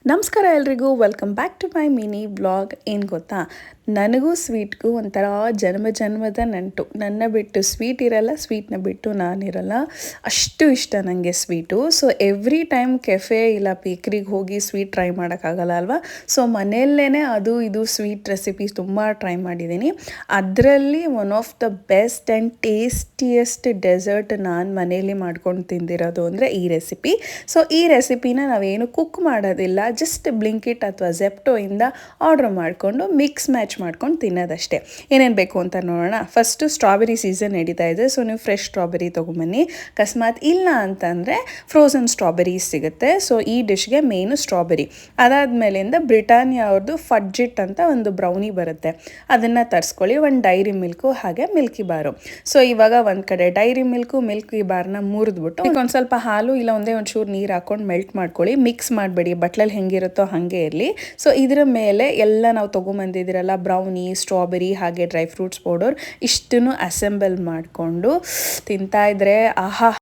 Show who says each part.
Speaker 1: ನಮಸ್ಕಾರ ಎಲ್ರಿಗೂ, welcome back to my mini vlog. ಏನು ಗೊತ್ತಾ, ನನಗೂ ಸ್ವೀಟ್ಗೂ ಒಂಥರ ಜನ್ಮದ ನಂಟು. ನನ್ನ ಬಿಟ್ಟು ಸ್ವೀಟ್ ಇರಲ್ಲ, ಸ್ವೀಟ್ನ ಬಿಟ್ಟು ನಾನಿರಲ್ಲ. ಅಷ್ಟು ಇಷ್ಟ ನನಗೆ sweet. So every time cafe ಇಲ್ಲ ಬೇಕ್ರಿಗೆ ಹೋಗಿ ಸ್ವೀಟ್ ಟ್ರೈ ಮಾಡೋಕ್ಕಾಗಲ್ಲ ಅಲ್ವಾ. ಸೊ ಮನೆಯಲ್ಲೇ ಅದು ಇದು ಸ್ವೀಟ್ ರೆಸಿಪೀಸ್ ತುಂಬ ಟ್ರೈ ಮಾಡಿದ್ದೀನಿ. ಅದರಲ್ಲಿ one of the best and tastiest dessert ನಾನು ಮನೆಯಲ್ಲಿ ಮಾಡ್ಕೊಂಡು ತಿಂದಿರೋದು ಅಂದರೆ ಈ ರೆಸಿಪಿ. ಸೊ ಈ ರೆಸಿಪಿನ ನಾವೇನು ಕುಕ್ ಮಾಡೋದಿಲ್ಲ, ಜಸ್ಟ್ ಬ್ಲಿಂಕಿಟ್ ಅಥವಾ ಝೆಪ್ಟೋಯಿಂದ ಆರ್ಡ್ರ್ ಮಾಡಿಕೊಂಡು ಮಿಕ್ಸ್ ಮ್ಯಾಚ್ ಮಾಡ್ಕೊಂಡು ತಿನ್ನೋದಷ್ಟೇ. ಏನೇನು ಬೇಕು ಅಂತ ನೋಡೋಣ. ಫಸ್ಟು ಸ್ಟ್ರಾಬೆರಿ ಸೀಸನ್ ನಡೀತಾ ಇದೆ, ಸೊ ನೀವು ಫ್ರೆಶ್ ಸ್ಟ್ರಾಬೆರಿ ತೊಗೊಂಬನ್ನಿ. ಅಕಸ್ಮಾತ್ ಇಲ್ಲ ಅಂತಂದರೆ ಫ್ರೋಝನ್ ಸ್ಟ್ರಾಬೆರೀಸ್ ಸಿಗುತ್ತೆ. ಸೊ ಈ ಡಿಶ್ಗೆ ಮೇನು ಸ್ಟ್ರಾಬೆರಿ. ಅದಾದಮೇಲಿಂದ ಬ್ರಿಟಾನಿಯಾ ಅವ್ರದ್ದು ಫಡ್ಜಿಟ್ ಅಂತ ಒಂದು ಬ್ರೌನಿ ಬರುತ್ತೆ, ಅದನ್ನು ತರಿಸ್ಕೊಳ್ಳಿ. ಒಂದು ಡೈರಿ ಮಿಲ್ಕು ಹಾಗೆ ಮಿಲ್ಕಿ ಬಾರು. ಸೊ ಇವಾಗ ಒಂದು ಕಡೆ ಡೈರಿ ಮಿಲ್ಕಿ ಬಾರ್ನ ಮುರಿದ್ಬಿಟ್ಟು ಒಂದು ಸ್ವಲ್ಪ ಹಾಲು ಇಲ್ಲ ಒಂಚೂರು ನೀರು ಹಾಕ್ಕೊಂಡು ಮೆಲ್ಟ್ ಮಾಡ್ಕೊಳ್ಳಿ. ಮಿಕ್ಸ್ ಮಾಡಬೇಡಿ, ಬಟ್ಲಲ್ಲಿ ಹೆಂಗಿರುತ್ತೋ ಹಾಗೆ ಇರಲಿ. ಸೊ ಇದರ ಮೇಲೆ ಎಲ್ಲ ನಾವು ತೊಗೊಂಬಂದಿದ್ದೀರಲ್ಲ ಬ್ರೌನಿ, ಸ್ಟ್ರಾಬೆರಿ ಹಾಗೆ ಡ್ರೈ ಫ್ರೂಟ್ಸ್ ಪೌಡರ್ ಇಷ್ಟನ್ನು ಅಸೆಂಬಲ್ ಮಾಡಿಕೊಂಡು ತಿಂತಾ ಇದ್ರೆ ಆಹಾ